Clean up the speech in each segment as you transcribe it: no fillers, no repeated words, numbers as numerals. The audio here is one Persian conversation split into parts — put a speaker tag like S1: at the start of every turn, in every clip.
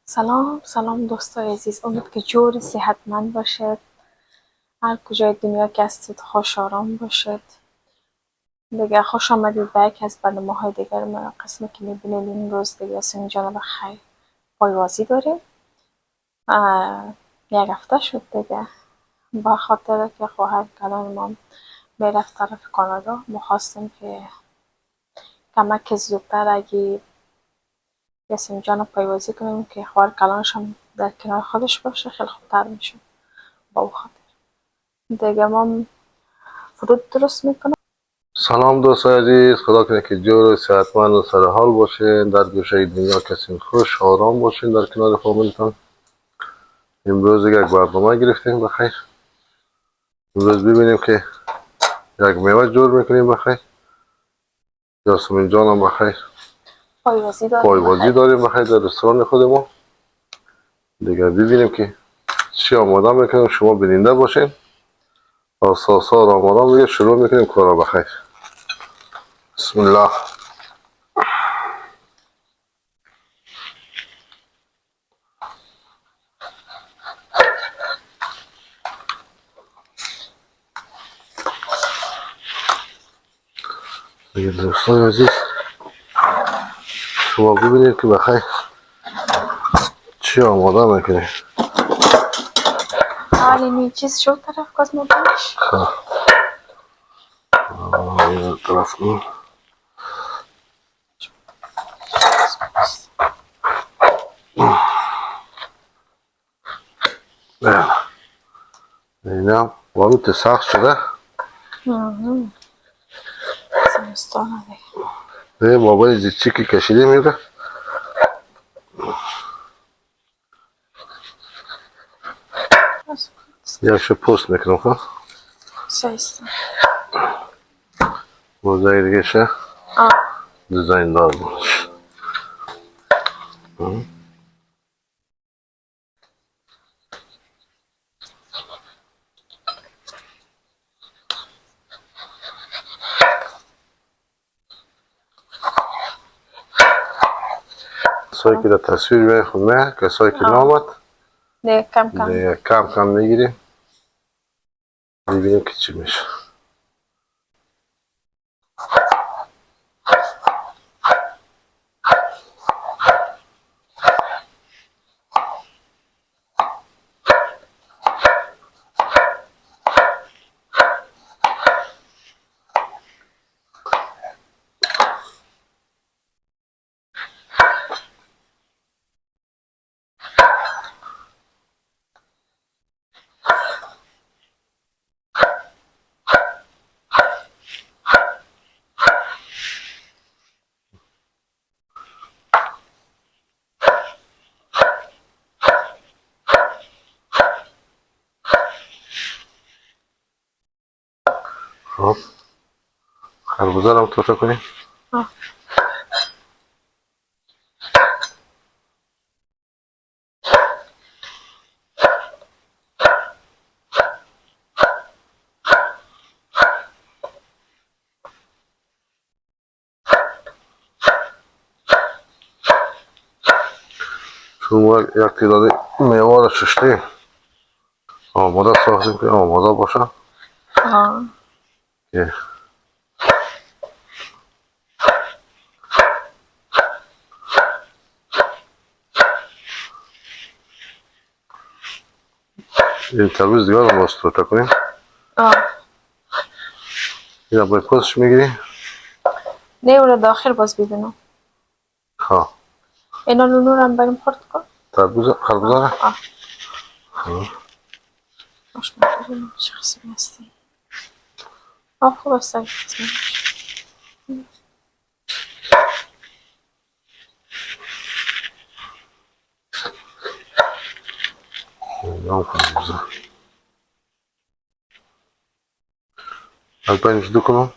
S1: سلام دوستای عزیز، امید که جوری صحتمند باشد. هر کجای دنیا که هستید خوش آرام باشد. دیگه خوش آمدید به یک از برنامه‌های دیگر ما. قسمی که می‌بینید این روز دیگه سین جانب خیر پایوازی داریم. یک هفته شد دیگه، با خاطر که خواهر کلان ما میرفت طرف کانادا. ما خواستیم که کمک زودتر اگه یاسین جان پایوازی کنیم که خواهر کلانش هم در کنار خودش باشه، خیلی خوبتر میشه. با او خاطر دیگه ما فرود درست میکنم.
S2: سلام دوستای عزیز، خدا کنه که جور و صحتمند و سرحال باشین، در گوشه دنیا کسین خوش آرام باشین در کنار فامیلتان. امروز یک برنامه گرفتیم بخیر. امروز ببینیم که یک میوه جور میکنیم بخیر. یاسمین جان هم بخیر پایوازی داریم بخیر در رستوران خود ما. دیگه ببینیم که چی آماده میکنیم، شما بیننده باشین. آساسا آرام دیگه شروع میکنیم کارا بخیر. بسم الله. دیگه دوستان عزیز شما ببینید که بخیر چی آماده میکنیم.
S1: این چیز شد طرف گاز مبینش
S2: این طرف این اینم والوت سخت شده.
S1: زمستان دیگه
S2: به بابای زیچی که کشیده میره یکشو پست میکنم خب
S1: سایسته
S2: موزه دیگه شه دیزاین دار باش. کسایی که در تصویر میخونه، کسایی که نامد
S1: دیگه
S2: کم کم میگیریم ببینیم که چی میشه. خب خربوزه رو توشه کنیم. شما یک تعداد میوه رو ششتیم آماده ساختیم که آماده باشه که این ترویز دیگه رو باز توته کنیم. این باید پسش میگیری؟
S1: نه اون رو داخل باز ببینم.
S2: خواه
S1: اینا نور هم بریم خورد کن.
S2: خربوزه را؟
S1: باش ببینم چه قسمی هستی. خوب است اگه قسمی
S2: نام خربوزه البته دو کنم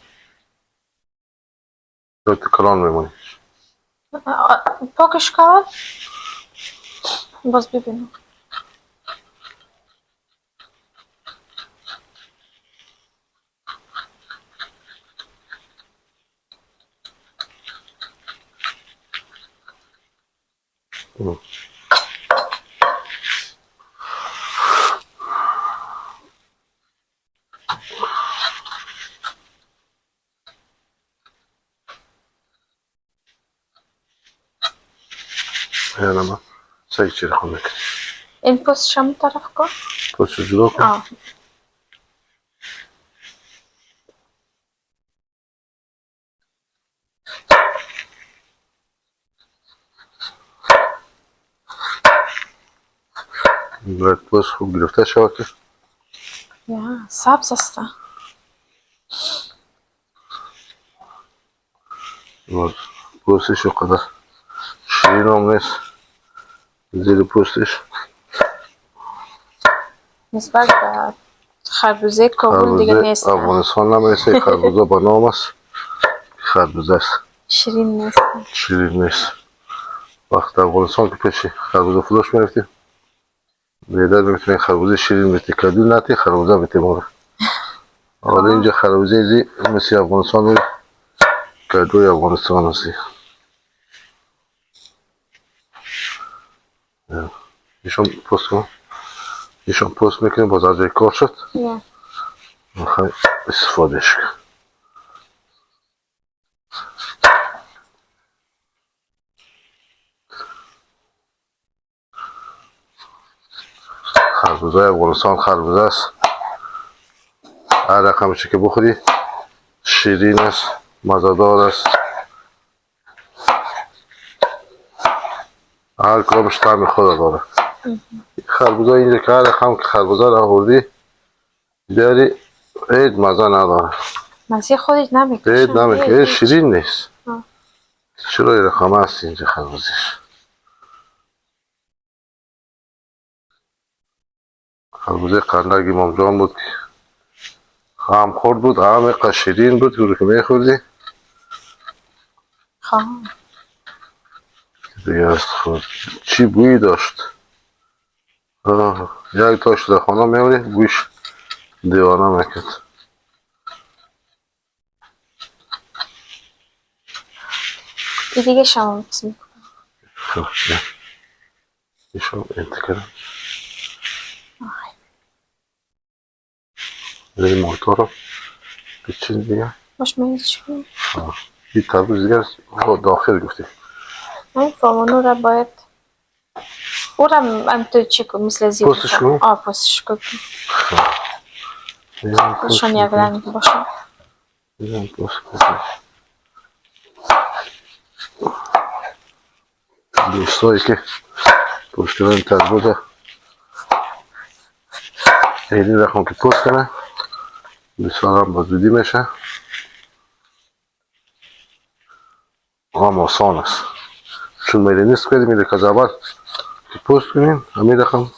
S2: یا تکران میمونی
S1: پاکش کن باز ببینم.
S2: یعنی من سعی چیره خون میکنی
S1: این پوستش همون طرف کن؟
S2: پوست جدا کن
S1: آه
S2: باید پوست خوب گرفته شود که
S1: یا سبز است.
S2: پوستش قدر شیرین هم نیست زیر پوستش
S1: نسبت به خربوزه کابل دیگه
S2: خربوزه
S1: نیست.
S2: افغانستان نمیرسه خربوزه با نام است خربوزه است
S1: شیرین نیست.
S2: شیرین نیست وقت افغانستان که پیش خربوزه فروش میرفتیم بیدر میتونی خربوزه شیرین میتی کدو نتی خربوزه میتی ماره حالا اینجا خربوزه ایزی مثل افغانستان میری کدوی افغانستان هستی ایشون پست کن ایشون پست میکنیم باز از جای کار شد میخوای استفادهش کن خربوزه افغانستان خربوزه است هر رقمشی که بخوری شیرین است مزه‌دار است هر کدامش طعم خود داره خربوزه اینجا که هر رقم که خربوزه را آوردی بیاری هیچ مزه نداره
S1: مزه خودش نمیکشه
S2: هیچ نمیکشه شیرین نیست چرا این رقم هست اینجا خربوزش خربوزه قندق امام جان بود که هم خورد بود هم شیرین بود که میخوردی دیگه از خود چی بویی داشت یک تاش در خانه میمونی بویش دیوانه میکرد
S1: این دیگه شما پس میکنم
S2: خب ایشون انتکرم این موتور رو بچین دیگه
S1: باش من هیچ کنم
S2: این تربوز دیگه داخل گفتی
S1: این فامونو را باید او را همطور چی کن مثل زیر
S2: پوستش کن
S1: پوستش کن شون یک رنگ باشه
S2: این پوست کن دوستایی که پشتوان تربوز این رقم که پوست کنه بسیار هم بزودی میشه هم آسان است چون میره نیست کنیم میره که از اول که پوست کنیم همین رقم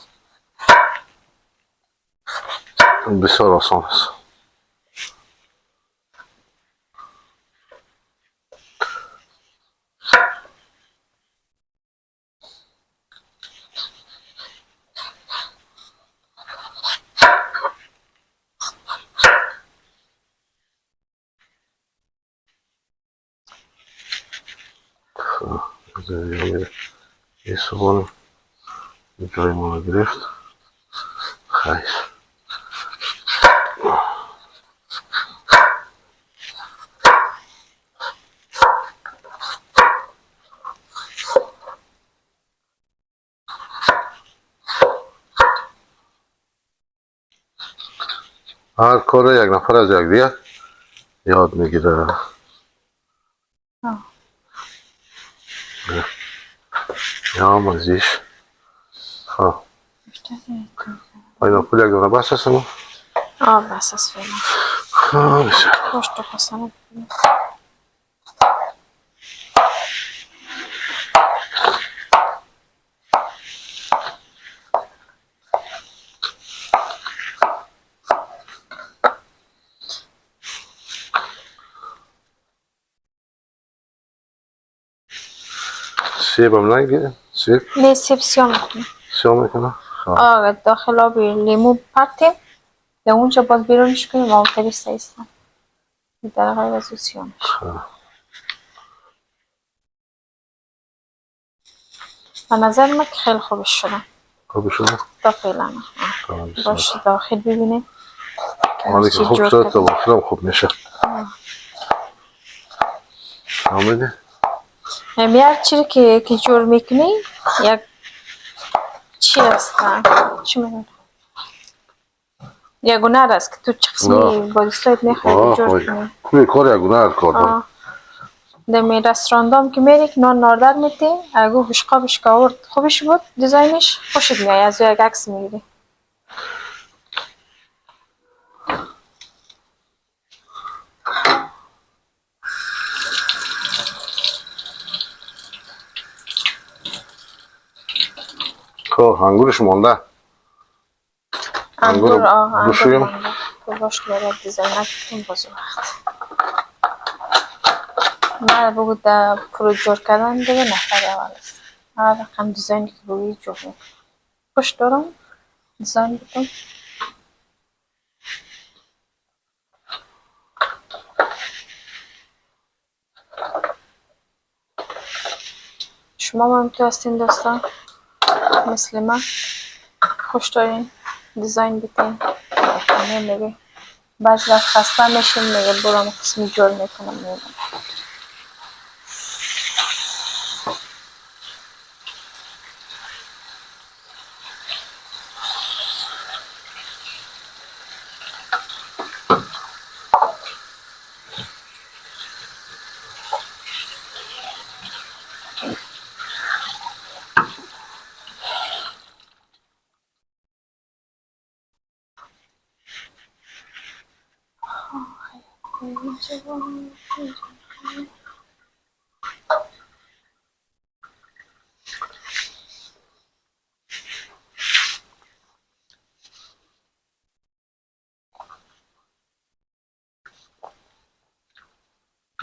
S2: بسیار آسان است این سوال جای ما رو گرفت خیلی هر کار یک نفر از یک دیگه یاد میگیره یا مزیش خب پاینا پول یک دونه بس هستم
S1: بس از فیلم
S2: خب
S1: خوش تو خواستم
S2: سیب هم نگیره سیب
S1: نه سیب سیاه میکنم
S2: سیاه میکنه
S1: داخل آب لیمو پرتیم در اونجا باز بیرونش کنیم و آخری سایستم در غیر از او سیاه میشه و نظر من که خیلی خوبش شدم
S2: خوب شده
S1: تا فعلا باشه داخل ببینیم
S2: حالا که خوب شد تا داخل هم خوب میشه آمده
S1: یعنی هر چیزی که جور میکنی یک چی است؟ چی میگن؟ یک هنر است که تو چه قسمی با دستایت میخوای جور کنی.
S2: توی کار یک هنر کار
S1: دمی رستوراندام که میری که نان ناردر میتی اگه بشقابش که آورد خوبش بود دیزاینش خوشت میای از یک عکس میگیری.
S2: انگورش مانده.
S1: انگور
S2: بشویم
S1: مانده تو باش برای دیزاین کن باز وقت من بگو در پرو جور کردن دیگه نفر اول است. هر رقم دیزاینی که بگویی جور میکن خوش دارم دیزاین بکن. شما هم تو هستین دوستان مثل من خوش دارین دیزاین بکنین میگه بعض وقت خسته میشین میگه برام قسمی جور میکنم میگم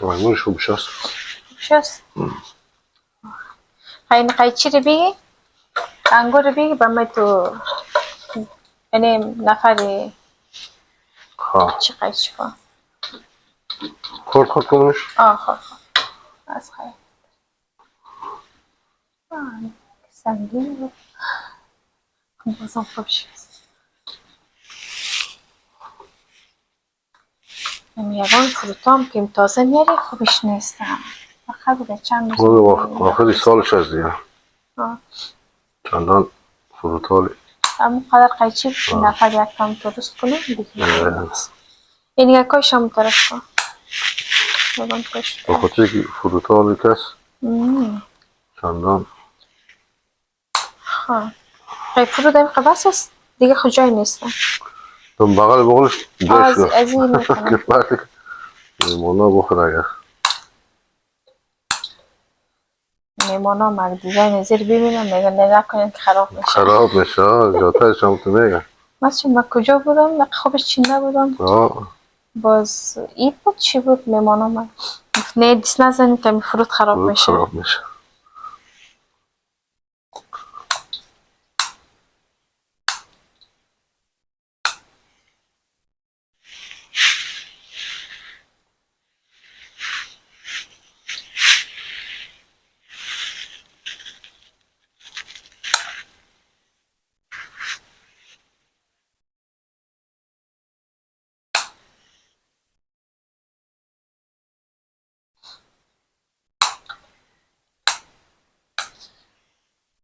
S2: انگورش خوب شست
S1: شست خیلی چی رو بگی؟ انگور رو بگی با من تو یعنی نفری چی خیلی چی کن
S2: خورد کنمش
S1: خب از خیلی سنگین بود بازم خوب شست یکان فروتام که تازه میاری خوبش نیستم فقط بوده چند روز
S2: آخری سالش از دیگه چندان فروتالی
S1: اما قدر قیچی نفر یک کم درست کنم دیگه این یکایش هم طرف کن
S2: با خاطر که فروتالی کس چندان
S1: خیلی فرود این قبس است دیگه خود جای نیستم
S2: تو بغل بغلش جایش گفت
S1: از این میکنم
S2: میمانا بخور اگر
S1: میمانا مگ دیزاین زیر ببینم میگن نکنین که خراب میشه
S2: جاترش هم تو میگن
S1: من کجا بودم خوبش چی نبودم باز ای بود چی بود میمانا من نه دیست نزنیم که فرود خراب میشه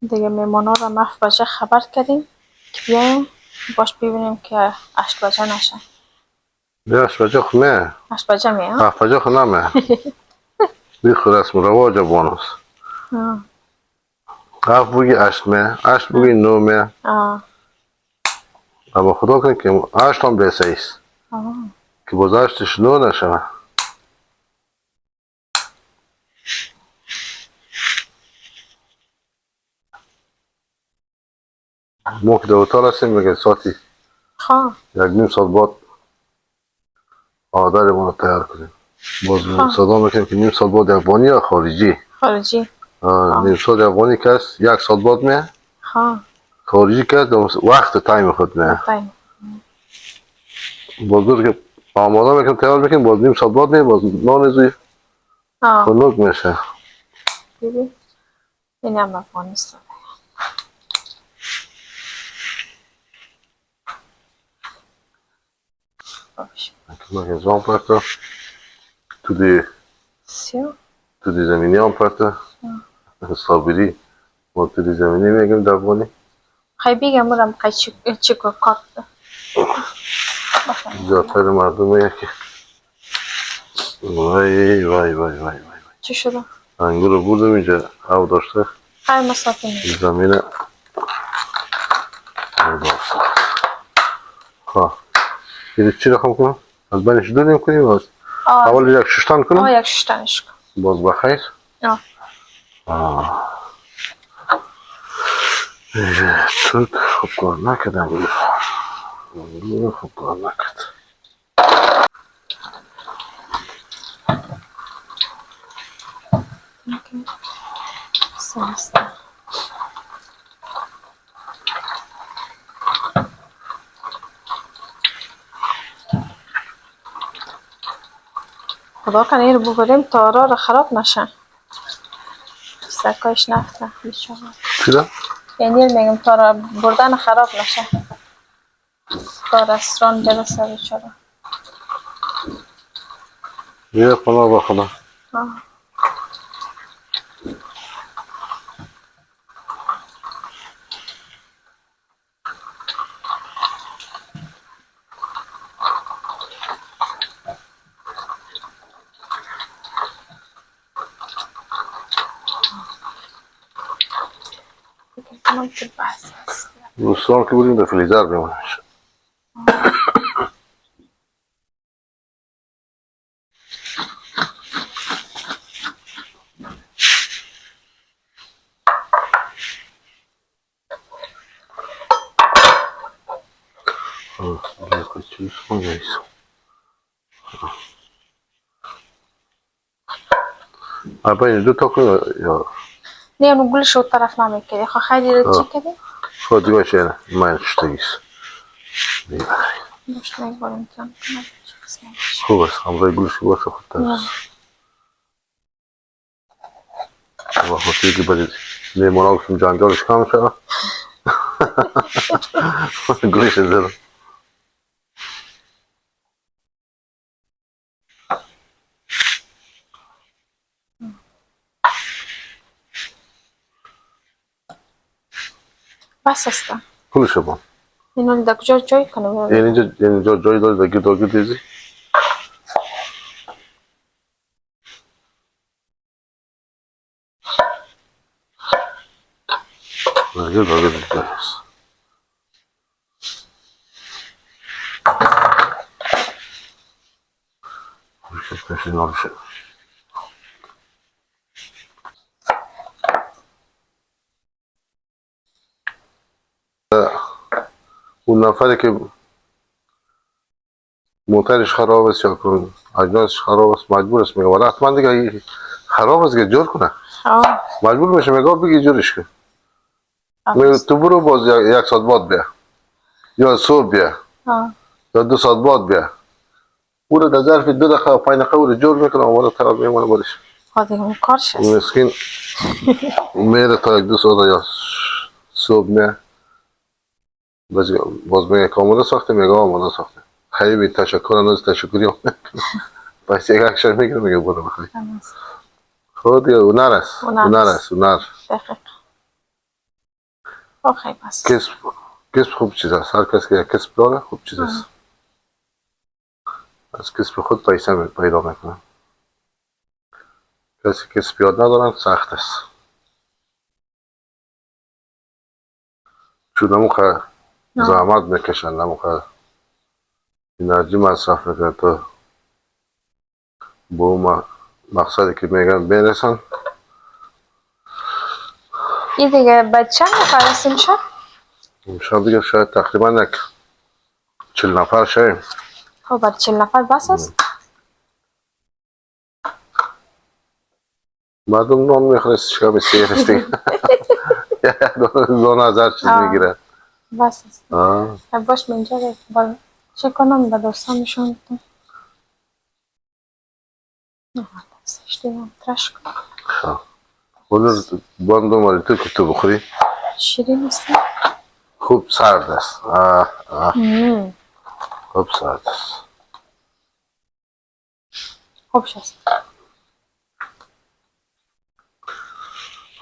S1: دیگه میمانا رو ما 7 بجه خبر کردیم که بیایم باش ببینیم که 8 بجه نشه
S2: بیا 8 بجه خو نه
S1: 8 بجه میام
S2: 7 بجه خو نمه بیخو رسم رواج بانوس 7 بگی 8 مه 8 بگی 9 مه اما خدا کنه که 8 هم بیسه ایست که بازشتش 9 نشه ما که در اتاق هستیم میگه ساعتی یک نیم ساعت بعد آدر ما رو تیار کنیم باز صدا میکنیم که نیم ساعت بعد یک بانی یا خارجی نیم ساعت یک بانی کس 1 ساعت بعد میه خارجی کس وقت تایم خود میه باز دور که آماده میکنیم تیار میکنیم باز نیم ساعت بعد میه باز نان زوی خنک میشه
S1: دیدی؟ این هم افغانستان
S2: من از آن پرته تو دی زمینی هم پرته صابری موتوری زمینی میگیم در افغانی.
S1: خیلی بگم مرم چی کار
S2: زیادتر مردم میگه که وای وای وای وای وای
S1: چی شده؟
S2: انگور رو بردم اینجا او داشته
S1: خیلی مسافه نیست.
S2: زمینه خواه این چی رقم کنم؟ از بینش دو نیم کنیم باز اول یک ششتن کنم؟
S1: یک ششتنش کن
S2: باز بخیر توت خوب کار نکرد انگور خوب کار نکرد
S1: سنسته خدا کنه این رو ببریم تارا رو خراب نشن سکایش نفته بیچاره
S2: چی ده؟
S1: یعنی میگم تارا بردن خراب نشه تا رستوران برسه بیچاره
S2: یه پناه با خدا
S1: کنم که بس است
S2: روستان که بودیم به فلیزر بیمونش چیز خونه اپا این دو تا کنه یا
S1: نه اونو گلش رو طرف نمیکردی خواهی خیلی رو چی کردی؟
S2: خود دیگه چه من شتگیست
S1: باش نگبارم تن کنم
S2: خوب است همراه گلوشی باشه خودتر است و خودتی که باید لیمون ها بسیم جنجالش کم شد گلوش زدم
S1: بس است
S2: کلش بان
S1: اینو در کجا جای کنم
S2: اینجا جای داری در گرد دیزی در گرد دیزی است کشی نارشه اون نفری که موترش خراب است یا کن اجناسش خراب است مجبور است میگه ولی حتما دیگه خراب است که جور کنه مجبور میشه میگه بگی جورش کن میگه تو برو باز یک ساعت بعد بیا یا صبح بیا یا 2 ساعت بعد بیا او رو در ظرف 2 دقیقه و 5 دقیقه او رو جور میکنه آماده طرف میمونه بارش
S1: دیگه کارش است
S2: مسکین میره تا 1-2 ساعت یا صبح میه باز میگه که آماده ساخته میگه آماده ساخته خیلی تشکر از تشکری هم پس یک اکشن میگیره میگه برو بخوای خود دیگه هنر است هنر است هنر
S1: خیلی بس
S2: کسب خوب چیز است هر کس که یک کسب داره خوب چیز است از کسب خود پیسه پیدا میکنه کسی کسب یاد ندارن سخت است چون نموخه زحمت میکشن نموخه انرژی مصرف میکنه تا با اون مقصدی که میگن برسن
S1: این دیگه بچه نفر است میشه؟
S2: امشب دیگه شاید تقریبا یک 40 نفر شویم
S1: خب بعد 40 نفر بس است؟
S2: مردم نان میخوره شکا به سیر است دیگه دونه هزار چیز میگیره
S1: بس است باش منجا رو چه کنم به دوستانشون اشتیم ترش کنم
S2: خود باندو مالی تو که تو بخوری
S1: شیرین است
S2: خوب سرد است خوب سرد است
S1: خوب شست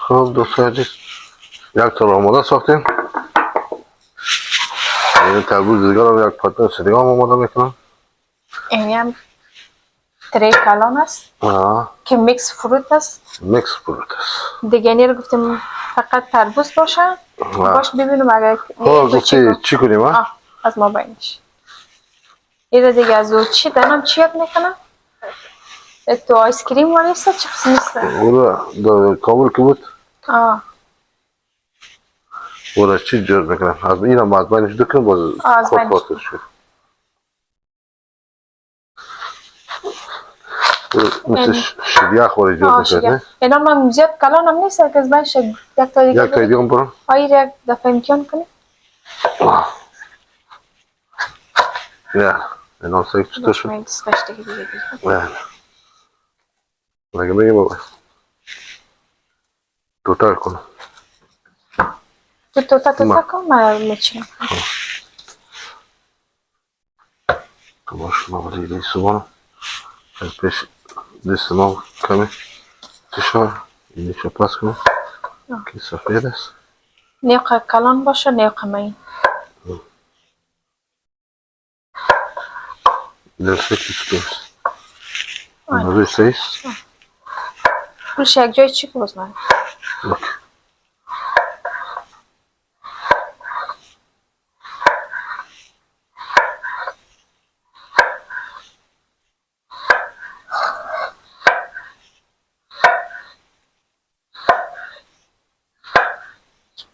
S2: خب دوستان عزیز یک تا آماده ساختیم. این تربوز دیگر رو یک پاتنس دیگه هم آماده میکنم.
S1: این هم تری کلان است که میکس فروت است.
S2: میکس فروت است.
S1: دیگه اینی رو گفتیم فقط تربوز باشه. باش ببینم اگر
S2: گفتی چی کنیم؟
S1: از ما بینش این رو دیگه از او چی دنم چی یاد میکنم؟ تو آیس کریم و نیست چی قسم نیست؟
S2: او را کابل که بود او را چی جور میکنم؟ از این هم از بینش دکنم باز خود خواستش شد. مثل شیریه خوری جور میکنه.
S1: اینا من زیاد کلانم نیست که از بینش یک تا دیگه
S2: هم برم؟
S1: آیی یک دفعه امتحان کنیم؟
S2: نه اینا سایک چطور شد؟
S1: من دستگاش دیگه دیگه
S2: نه مگه میگیم بابا توتر کنم
S1: تو توتر کن من میچینم
S2: تو باش ما ولی این سوانم از پیش دست ما کمی تشار اینی چو پس کنم که سفید است
S1: نیقه کلان باشه نیقه مین
S2: درسته که چطور است نوزه سیست
S1: پولش یک جای چی که باز من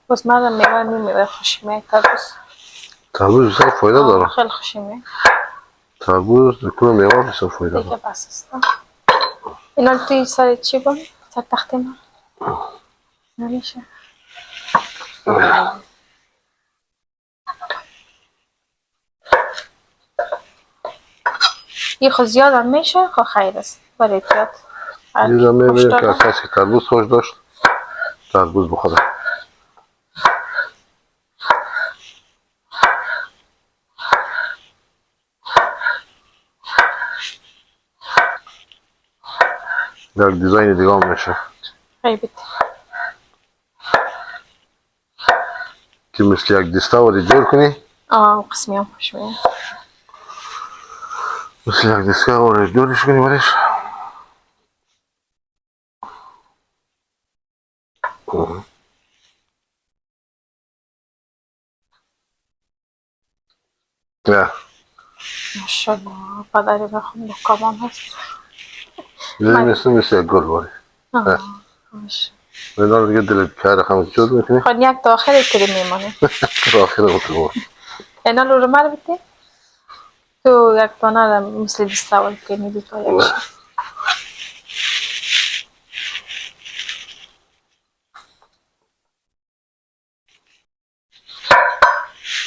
S1: باز من میوه میوه خوشی میه
S2: تربوز بسیار فایده داره
S1: خیلی خوشی میه
S2: تربوز دکتر میوه بسیار فایده داره
S1: دیگه بس است اینا توی سر چی بام؟ سر تخت ما نمیشه یه خود زیاد هم میشه خود خیر است برای احتیاط
S2: دیدم میبینیم که از کسی تربوز خوش داشت تربوز بخوره یک دیزاین دیگه هم میشه
S1: خیلی
S2: که مثل یک دسته ولی جور کنی
S1: قسمی هم خوش میه
S2: مثل یک دسته ولی جورش کنی ولیش نه
S1: ماشالله پدری بخون با کامان هست
S2: مثل یک گل باری اینا دیگه دلت که رقم جور میکنی
S1: خود یک تا آخری تری میمانه
S2: تا آخر مطلوب
S1: اینا رو مر بیتی تو یک پانه مثل دسته ول کنی دو تا یکش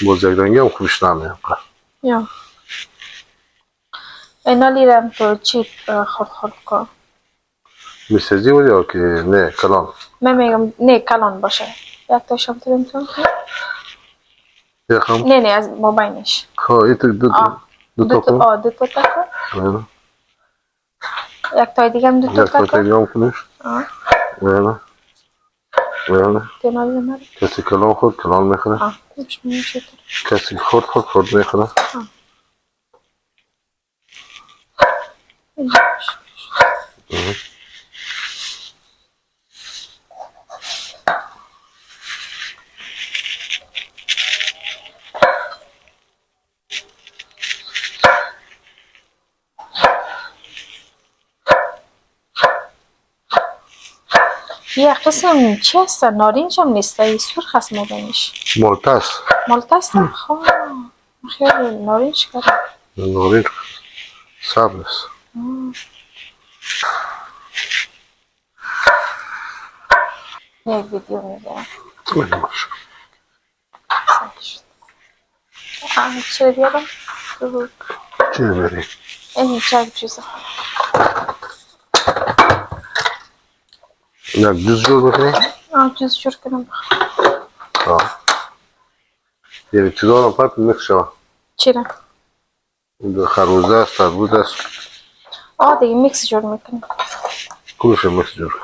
S2: باز یک رنگی هم خوبش نمیاد
S1: یا اینا لیرم تو چی خورد کن
S2: میسازی ولی یا که نه کلان
S1: من میگم نه کلان باشه یک تا شب تو امتحان کن
S2: یکم
S1: نه از مابینش
S2: ها ایتو دو تا
S1: دو تا کن یک تا دیگه هم دو تا
S2: یک تا دیگه هم کنیش نه
S1: نه
S2: کسی کلان خود کلان میخوره کسی خود میخوره
S1: یه قسم چی هست؟ نارنج هم نیست ای سرخ هست مابینش
S2: مالته است
S1: مالته است؟ خواه خیلی نارنج کردم
S2: نارنج سبز است
S1: یک ویدیو میگم چه بیارم؟
S2: چی بری؟
S1: این چه چیزه
S2: یک جوز جور بکنی؟
S1: چیز جور کنم
S2: یعنی چیزا رو پاک میکس شود
S1: چی را؟
S2: خربوزه است تربوز است
S1: دیگه میکس جور میکنم
S2: کلش میکس جور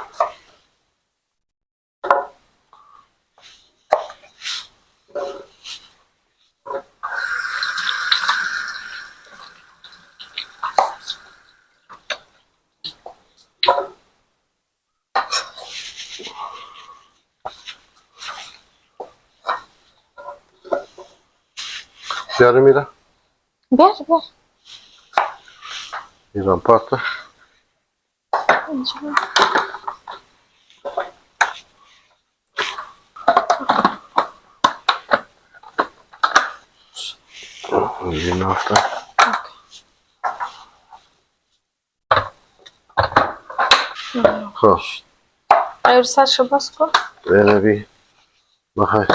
S2: بیاره میره
S1: بیار بیار
S2: ایران پارت
S1: اینجا.
S2: این هفته خب
S1: ایور سرشو باز کن.
S2: بینبی بخوای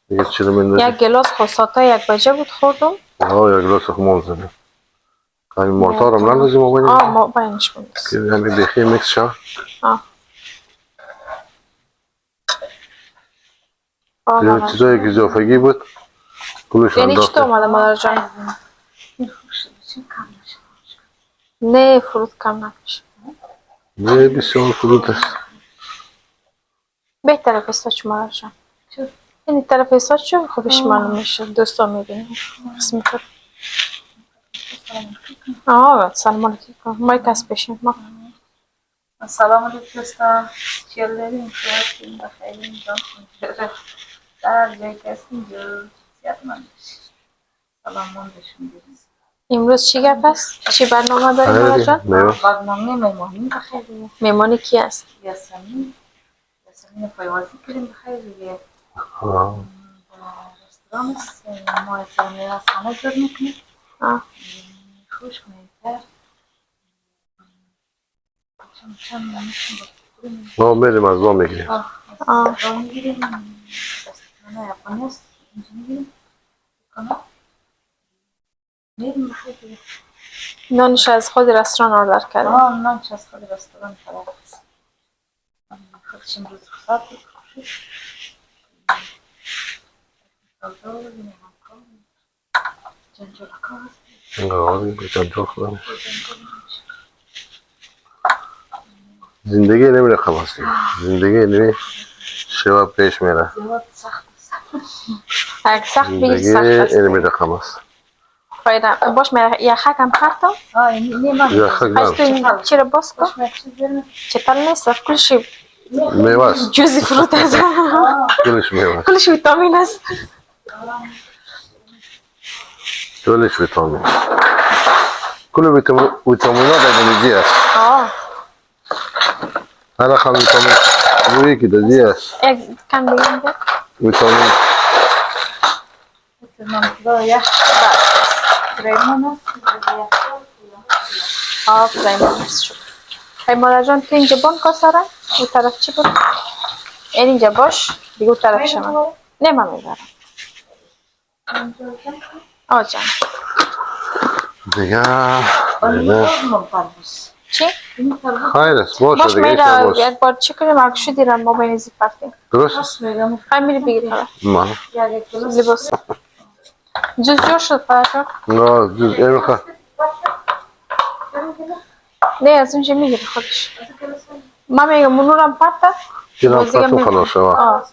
S2: دیگه چی رو مندازی؟
S1: یک گلاس خساتا 1 بجه بود خوردم.
S2: یک گلاس خمام زدیم همین مارتا رو هم نندازیم ما بینیم؟
S1: ما بینش بنداز
S2: که همین بیخی میکس شد دیگه چیزایی که اضافگی بود کلش
S1: یعنی چی تو
S2: انداختیم
S1: آمده مادر جان؟ نه فروت کم نکش.
S2: نه بسیار فرود است
S1: بهتره پیستاچو مادر جان. این طرف پیستاچو خوبش معلوم میشه دوستا میبینیم قسمی طرف. سلام علیکم مایک از پیشین ما.
S3: سلام علیکم دوستان. چیل داریم که هستیم بخیر اینجا در جای کسی اینجا زیاد من بشید سلام من بشون بیریم.
S1: امروز چی گپ است؟ چی برنامه داریم مادر جان؟
S3: برنامه مهمانی بخیر دیگه.
S1: مهمانی کی است؟
S3: یاسمین پایوازی کردیم بخیر دیگه. رستوران است ما از جامعه از خانه جور میکنیم خوش کنید
S2: ما میریم از ما میگیریم
S3: را میگیریم دستانه یابانی است اینجا میگیریم میریم بخیر دیگه.
S1: نانش از خود رستوران آردر کردیم.
S3: نانش از خود رستوران طرف است خودش امروز خواهد بود خوشش سالدار بودیم همکار جنجال کار
S2: جنجال خودم زندگی نمی رقم هستیم زندگی نمی شباب پیش میره
S3: زیاد سخت
S1: اگه سخت بگیر
S2: زندگی
S1: سخت است.
S2: نمی رقم است
S1: خیره باش میره یخک هم پرتم.
S2: یخک
S1: پس تو این چی رو باز کن. چطور نیست کلش
S2: میوه است
S1: جوزی فروت است.
S2: کلش میوه است
S1: کلش ویتامین است.
S2: کلش ویتامین کل ویتامین ها در دیگه است هر رقم ویتامین روی که دیگه است
S1: یک کم بگیم ده
S2: ویتامین
S3: پریمان است
S1: پریمان است شد. خیلی مادر جان تو اینجا بان که سره او طرف چی بود؟ اینجا باش دیگه او طرف شما نه من میبرم جان
S2: دیگه
S1: چی؟
S2: خیر است باشه
S1: باش
S2: دیگه
S1: میره
S2: باش
S1: یک بار چی کنیم اگه شو دیرم ما بین زی پرتیم
S2: درست
S1: خیلی میری بگیر خبر
S2: ما
S1: لباس جز جور شد پرشا
S2: نه جز این خواهد
S1: نه از اونجا میگیره خودش ما میگم منورم پرته
S2: گیرم پرتون خلاص شما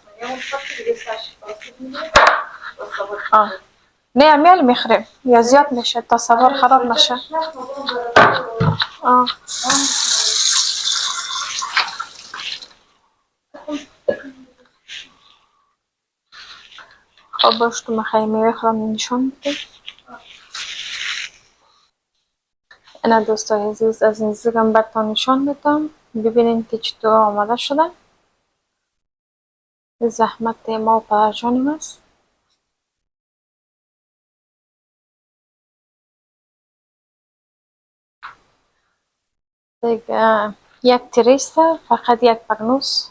S1: نه امیال میخوریم یا زیاد میشه تا سوار خراب نشه خب باش تو مخیلی میوه خودم نشان بده اینا دوستای عزیز از این زیگم برتان نشان میدم ببینین که چطور آماده شده زحمت ما و پدرجانیم است دیگه یک تریسته فقط یک پرنوس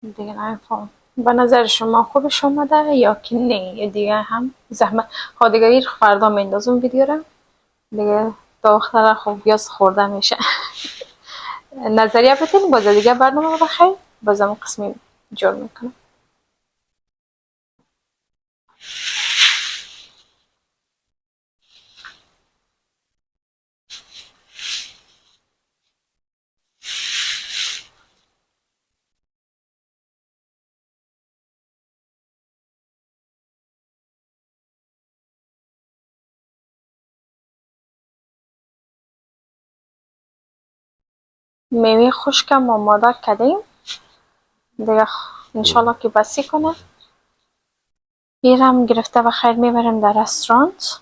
S1: دیگه نمیفهم به نظر شما خوبش اومده یا که نه یا دیگه هم زحمت دیگه ایر فردا میندازم ویدیو رو دیگه تا وقت خوب بیاز خورده میشه نظریه بتین باز دیگه برنامه بخیر بازم قسمی جور میکنم میوه خشکم آماده کردیم دیگه انشالله که بسی کنه میرم گرفته و خیر میبرم در رستورانت.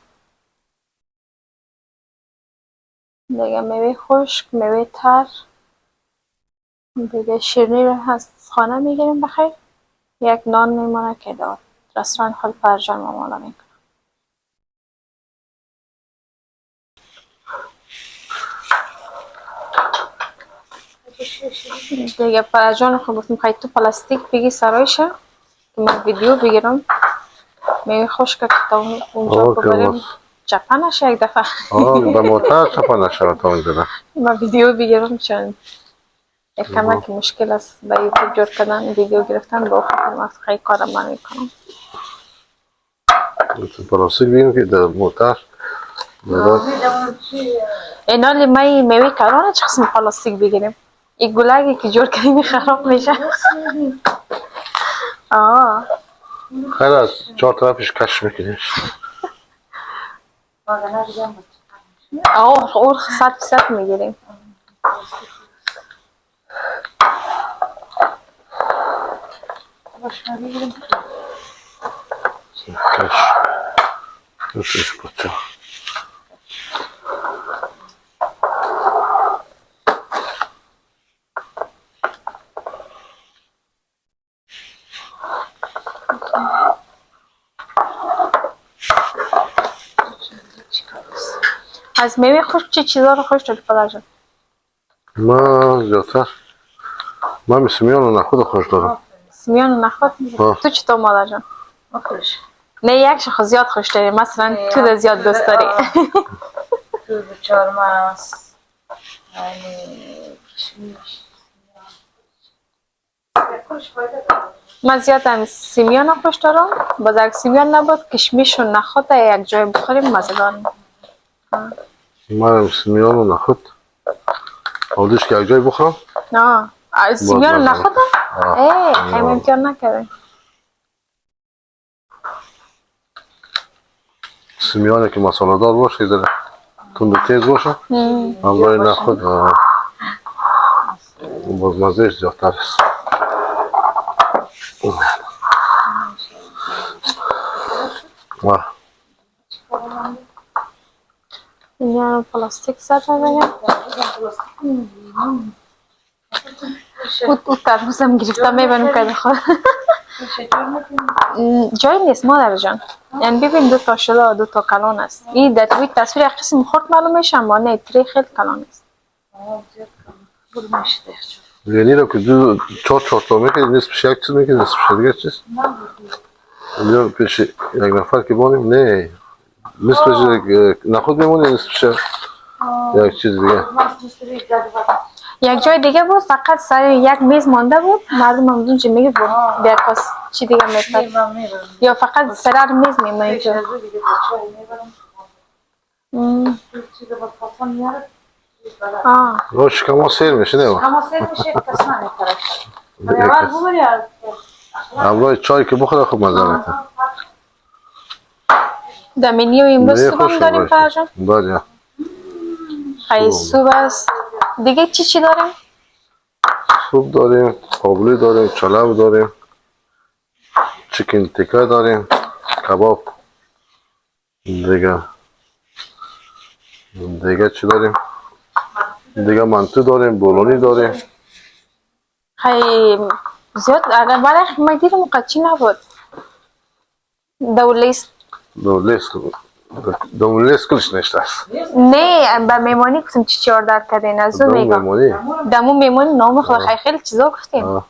S1: دیگه میوه خشک، میوه تر، دیگه شیرینی رو از خانه میگیریم بخیر. یک نان میمونه که دار رستوران خود فرجان مامالا میکنه. دیگه فرجان خود گفتم خیلی تو پلاستیک بگی سرایشه که من ویدیو بگیرم. میوه خشک که تا اونجا
S2: اوکی
S1: ببریم
S2: باز.
S1: چپه نشه یک دفعه.
S2: به موتر چپا نشود تا اونجا ده.
S1: من ویدیو بگیرم چون یک کمک مشکل است به یوتیوب جور کردن ویدیو گرفتن با خودم وقت خیلی کارم من میکنم.
S2: پلاستیک بگیم که در موتر
S1: اینا لیمه میوه کرانه چه قسم پلاستیک بگیریم؟ این گلگی که جور کردیم خراب میشه. آه
S2: خیلی از 4 طرفش کش میکنیم.
S1: آه اور 100% میگیریم.
S2: کش کشش بچه
S1: از میوه خشک چه چیزا رو خوش داری پدر جان؟
S2: من زیادتر من مسمیان و نخود خوش دارم.
S1: سمیان و نخود؟ تو چطور مادر جان؟ نه یک شخص زیاد خوش داری، مثلا تو ده زیاد دوست داری.
S3: تو چهارمغز، کشمیش.
S1: من زیاد هم سیمیان رو خوش دارم. باز اگه سیمیان نبود کشمیش و نخود یک جای بخوریم مزه‌دار.
S2: من مسمیان و نخود آدش که یک جای بخورم.
S1: نه سیمیان و نخود خیلی امکان نکردیم.
S2: سمیانه که مساله دار باشه داره تند و تیز باشه همراه نخود باز مزهش زیادتر است.
S1: اینجا پلاستیک زده بگم او ترموزم گرفته میبرم که بخور. جای نیست مادر جان. یعنی ببین دو تا شده و دو تا کلان است. این در توی تصویر یک قسم خورد معلوم میشه اما نه تری خیلی کلان است.
S2: یعنی رو که دو 4 تا میکنی نصفش یک چیز میکنی نصفش دیگه چیز اینجا پیش یک نفر که بانیم نه نصفش نخود میمونی نصفش یک چیز دیگه.
S1: یک جای دیگه بود فقط سر یک میز مانده بود مردم هم اونجا میگه بود بیا کاس چی دیگه میپرد یا فقط سر میز میمونه تو.
S2: روش کما سیر میشه نه
S3: کما سیر میشه کس نمیپره اول ببری
S2: همراه چای که بخوره خوب مزه میکنه.
S1: در منیو امروز صبح هم داریم فرجان؟
S2: داریم
S1: خیلی صبح است. دیگه چی داریم؟
S2: سوپ داریم، قابلی داریم، چلو داریم، چیکن تیکا داریم، کباب دیگه چی داریم؟ دیگه منتو داریم، بولونی داریم.
S1: خیلی زیاد برای من دیدم قچی نبود.
S2: دولیست کلش نشته است.
S1: نه به میمانی گفتم چی آردر کردین از اون میگم دمو میمانی نام خدا خیلی چیزا گفتین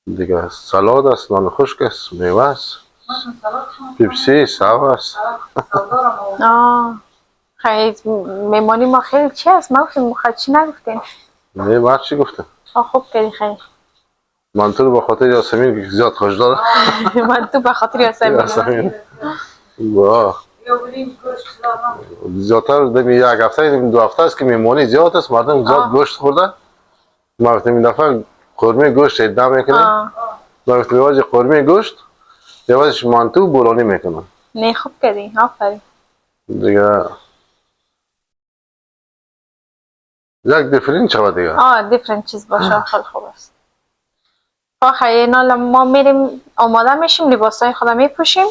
S2: دیگه سلاد است، نان خشک است، میوه است، پیپسی، ساو است.
S1: خیلی میمانی ما خیلی چی است؟ ما گفتیم خیلی چی نگفتین؟
S2: نه ما چی گفتیم؟
S1: خوب کردی خیلی
S2: من تو به خاطر یاسمین که زیاد خوش داره.
S1: من تو به خاطر یاسمین
S2: واه زیادتر دمی یک هفته دمی 2 هفته است که میمانی زیاد است مردم زیاد گوشت خورده. ما گفتیم این دفعه قرمه گوشت ادعا میکنیم. ما گفتیم واجه قرمه گوشت یوازش مانتو بولونی میکنم.
S1: نه خوب کردی آفرین.
S2: دیگه یک دیفرنت شود دیگه.
S1: دیفرنت چیز باشه خیلی خوب است. اینا ما میریم آماده میشیم، لباسای خودم میپوشیم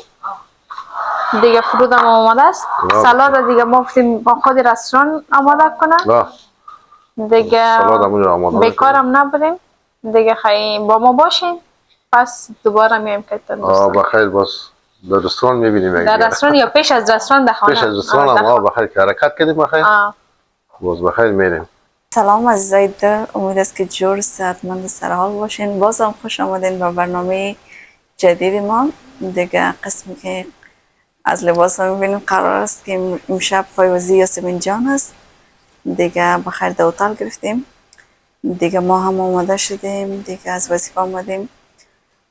S1: دیگه. فرودم آماده است. سالاد دیگه ما گفتیم با خود رستوران آماده کنه دیگه. بیکارم نبودیم دیگه. خیلی با ما باشین، پس دوباره میایم که
S2: بخیر. باز در رستوران میبینیم
S1: در رستوران یا پیش از رستوران در خانه.
S2: پیش از رستوران هم بخیر که حرکت کردیم. بخیر باز بخیر میریم.
S4: سلام عزیزای دل، امید است که جور صحتمند سرحال باشین. بازم خوش آمدین به برنامه جدید ما دیگه. قسمی که از لباس ها میبینیم قرار است که امشب پایوزی یاسمین جان است دیگه. بخیر در اتاق گرفتیم دیگه. ما هم آماده شدیم دیگه، از وظیفه آمدیم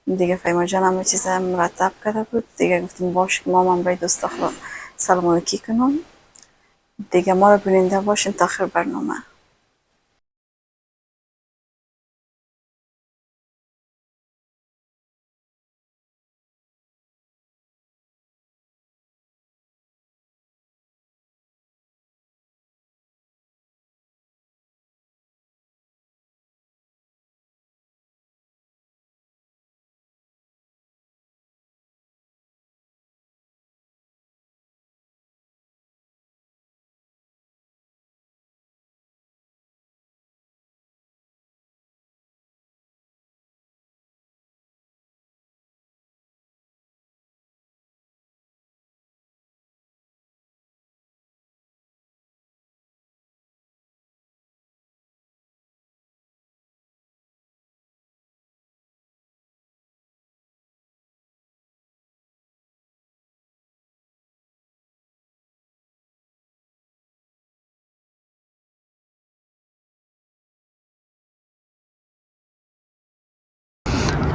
S4: دیگه. فیما جان همه چیز مرتب کرده بود دیگه. گفتیم باش که ما هم برای دوست دختر سلام علیکی کنم دیگه. ما رو بیننده باشین تا آخر برنامه.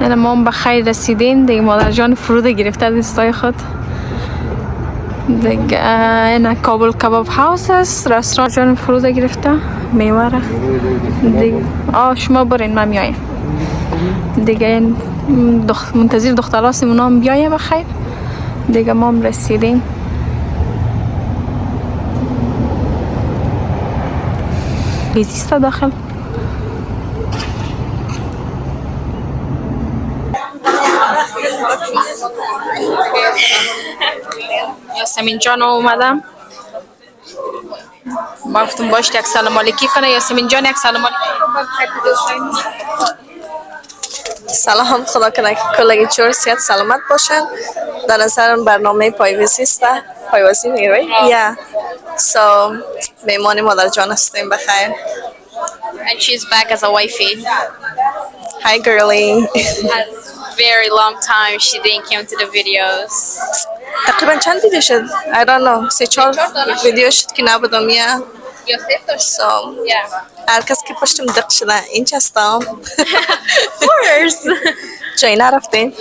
S1: یعنی ما به خیر رسیدیم دیگه. مادر جان فرود گرفته دستای خود دیگه. این کابل کباب هاوس است، رستوران جان فرود گرفته میواره دیگه. شما برین من میایم دیگه. این منتظر دختراسی اونا هم بیایه بخیر دیگه. ما هم رسیدیم بیزیسته داخل. یاسمین جان اومدم، ما گفتم باش یک سلام علیکی کنه. یاسمین جان یک سلام علیکی.
S4: سلام، خدا کنه که کلگی چور صحت سلامت باشن. در نظر برنامه پایوزی است. پایوزی میگه یا سو میمانی مادر جان هستیم بخیر.
S1: And she's back as a wifey.
S4: Hi girly.
S1: A very long time she didn't come to the videos.
S4: تقریبا چند ویدیو شد؟ I don't know. 3-4 ویدیو شد که نبودم یا so هر کس که پشتم دق شده این چستم. جایی نرفتین؟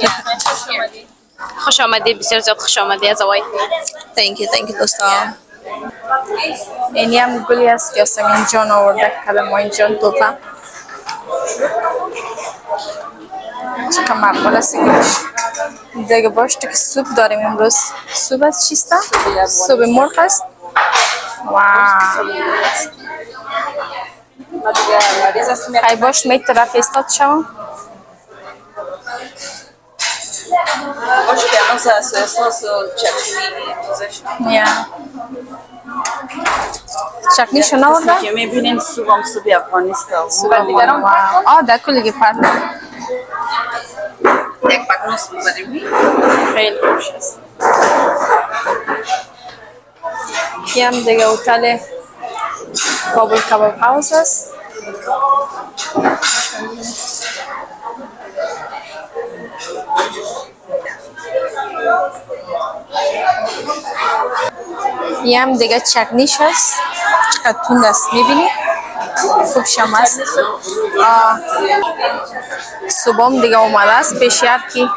S1: خوش آمدید، بسیار زیاد خوش آمدید as a wifey.
S4: thank you دوستان.
S1: اینی هم گلی است که یاسمین جان آورده کلم این جان توفه. چقدر مقبول است دیگه. باش تو که سوپ داریم امروز. سوپ از چیسته؟ سوپ مرغ است. ای باش می طرف استاد شما
S3: باش که هنوز از احساس و چکنی توزش
S1: چکنی شو نورده؟
S3: که میبینین سوبم سوبی افغانیستا
S1: سوپ دیگران در کلگی پرد
S3: یک پاکنو سوپ بدیم.
S1: خیلی خوش است. یه هم دیگه هتل کابل کباب هاوس است. یه هم دیگه چکنیش هست. چقدر تند است میبینی؟ خوب شم است. صبحم دیگه اومده است پیشیار کی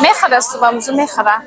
S1: میخوره. صبحم زو میخوره.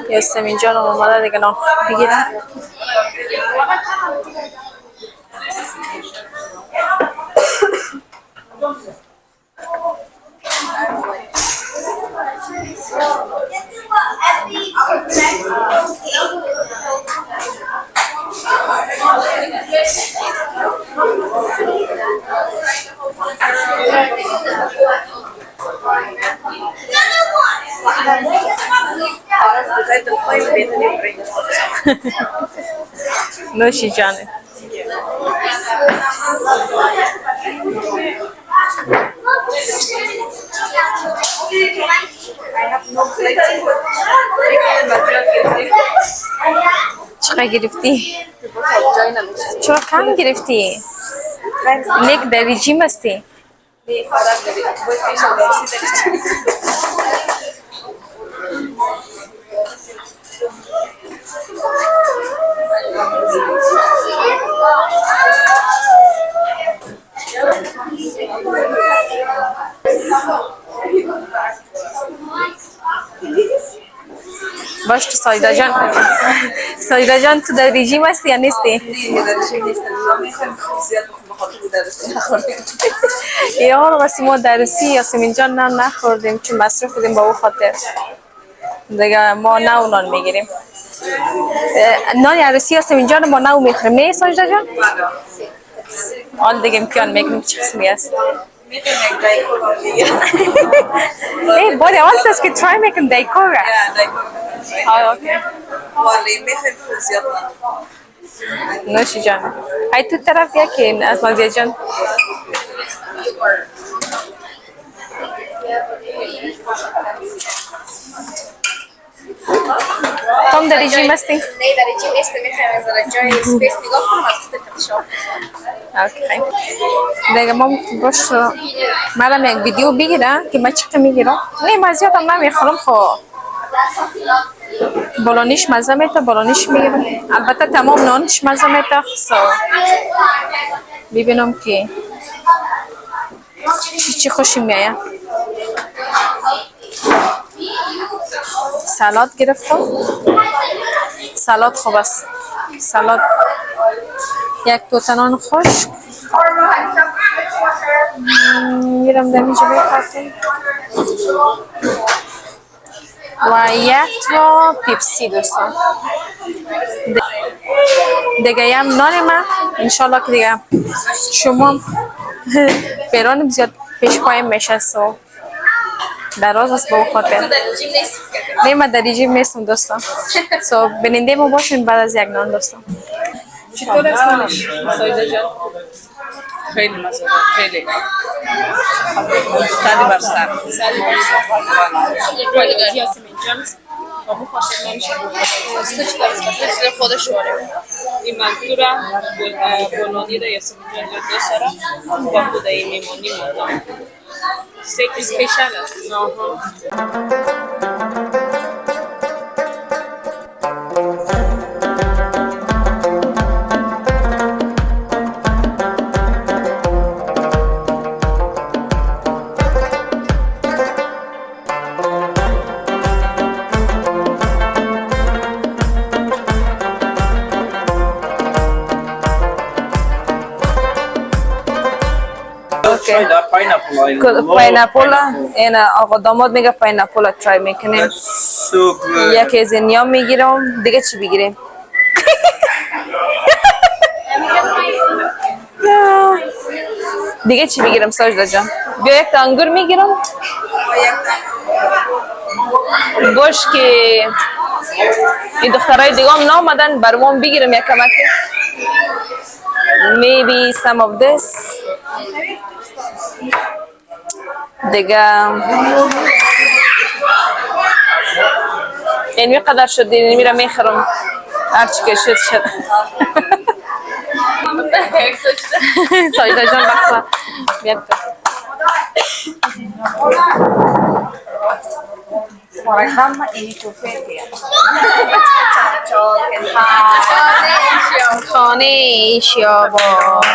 S1: یاسمین جان اومده دیگه نان بگیرم. نوشی جانه. چقدر گرفتی؟ چرا کم گرفتی؟ نیک در رژیم هستی؟ باش تو سایدا جان. سایدا جان تو در رژیم هستی یا نیستی؟ یا رو بس ما درسی یاسمین جان نان نخوردیم چون مصرف بودیم با او خاطر دیگه ما نو نان میگیریم. نان عروسی یاسمین جان ما نو میخوریم نه سایدا جان؟ آن دیگه امتحان میکنیم چه قسمی است. ای باری اول تست که ترای میکنم دیکوره. اوکی. نوشی جان. ای تو طرف یکی از نازیه جان. تام در رژیم هستی؟
S5: نه در رژیم نیستم، میخوایم از جای اسپیس نگاه کنم از خود
S1: اوکی. دیگه ما باش منم یک ویدیو بگیرم که من چقدر میگیرم. نه من زیادم نمیخورم خب بالانیش مزه میته بالانیش میگیرم. البته تمام نانش مزه میته ببینم که چی خوشی میایه. سالاد گرفتم. سالاد خوب است. سالاد یک توتنان خشک میرم در اینجا بخورم و یک تا پیپسی دوستان. دیگه هم نان من انشالله که دیگه شما پیرانم زیاد پیش پایم میشه سو دراز است با خاطر. نه من در رژیم نیستم دوستان. سو بیننده ما باشین بعد از یک نان دوستان. چطور است نانش سایدا جان؟
S6: خیلی مزه خیلی سالی بر سر
S1: یاسمین جان با مو خاطر نانش
S6: مثل خودش واره این منطورا بولونی را یاسمین جان دو سارا با خود این میمونی مونده سیک اسپیشل است. پایناپل این آقا داماد میگه پایناپل ترای میکنیم. یکی از اینیا میگیرم. دیگه چی بگیریم؟ دیگه چی بگیرم ساجدا جان؟ بیا یک تا انگور میگیرم. گوش که این دخترای دیگه هم نامدن برمون بگیرم یک کمک. Maybe some of this. دیگه این میقدر شد دیگه میرم میخرم هرچی که شد سایدا جان بخوا بیاد
S4: Programma Initopedia.
S5: خانه شیابان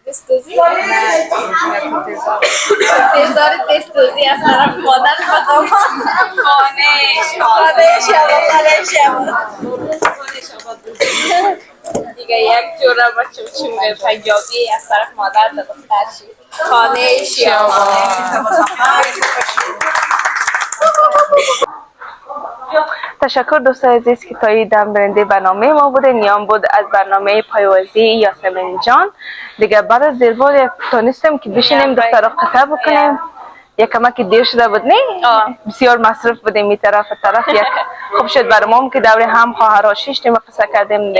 S5: دستوزی؟ انتظار دستوزی از طرف مادر و داماد. خانه شیابان دیگه یک جوره با چمچم پنجابی از طرف مادر تا دختر شید. خانه شیابان.
S1: تشکر دوستان عزیز که تا این دم برنده برنامه ما بوده. نیام بود از برنامه پایوازی یاسمین جان. دیگه بعد از دیر بود تونستیم که بشینیم دخترها قصه بکنیم. یک کمک دیر شده بود نه؟ بسیار مصروف بودیم این طرف یک خوب شد برای ما که دوره هم خواهرها شیشتیم و قصه کردیم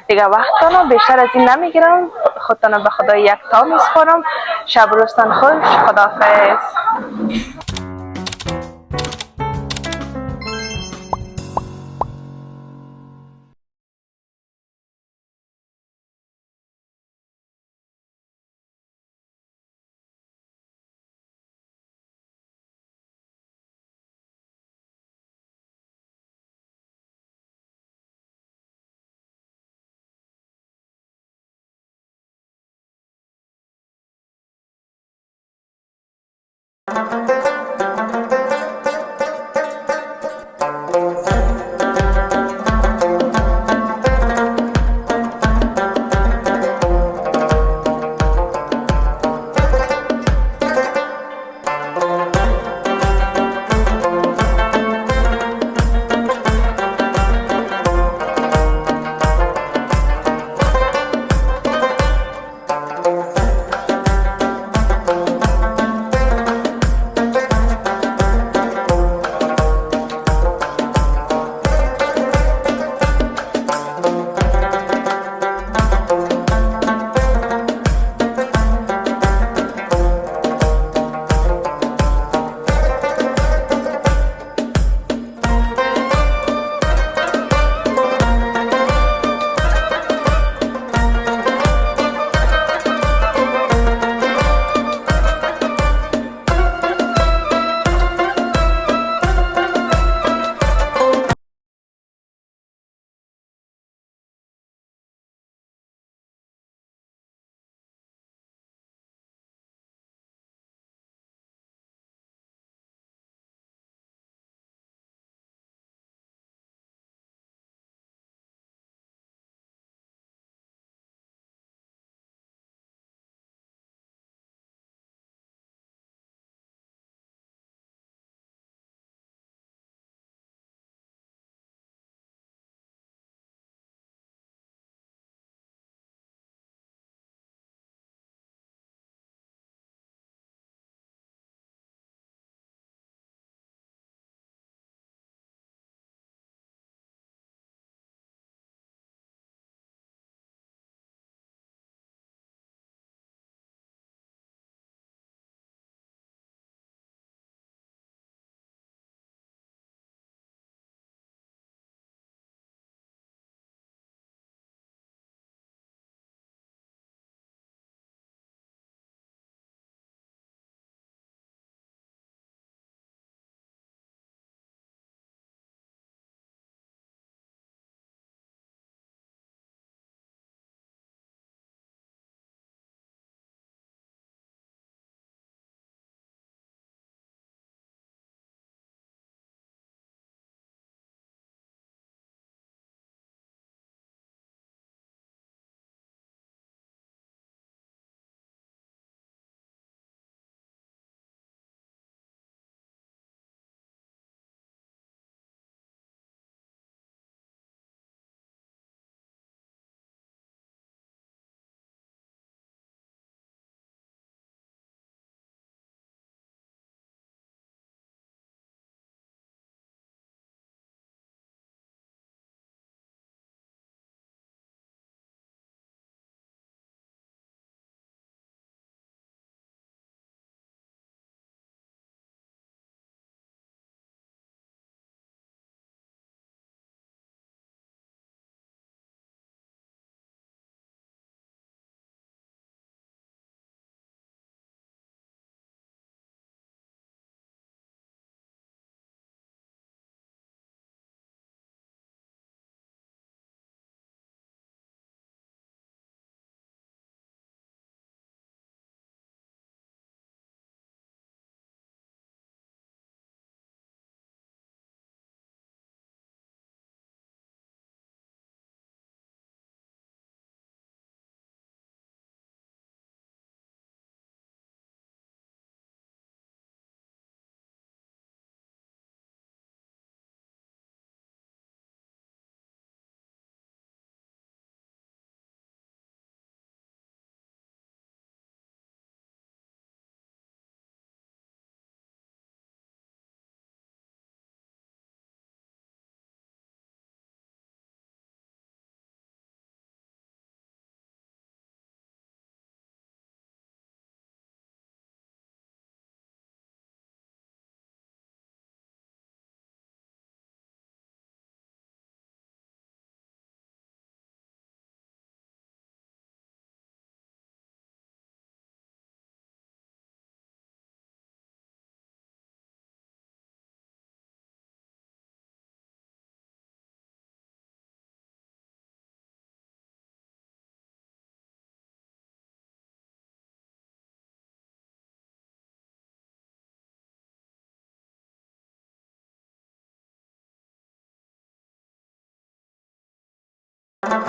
S1: دیگه وقتانو بیشتر از این نمیگیرم. خودتانو به خدا یک تا میسپارم. شب روزتان خوش. خداحافظ.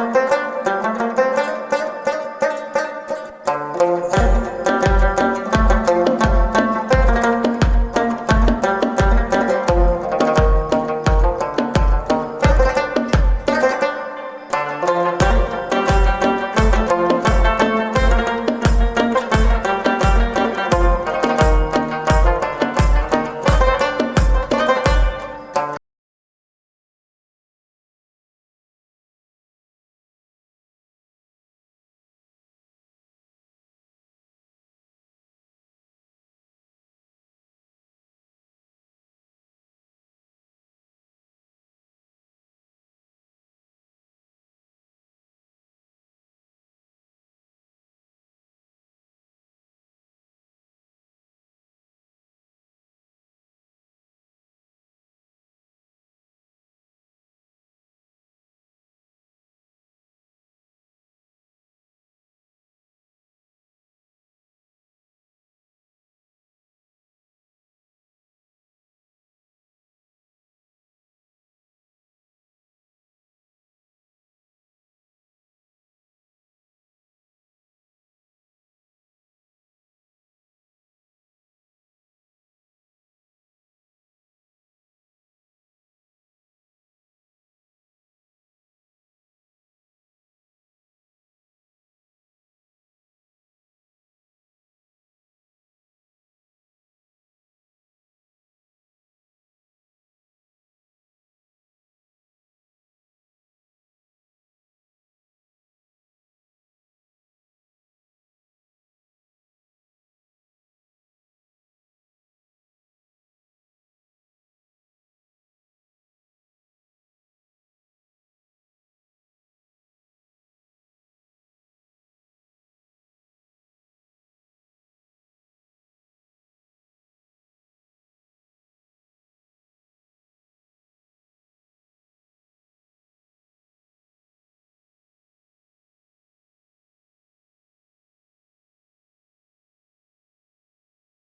S1: میکنم.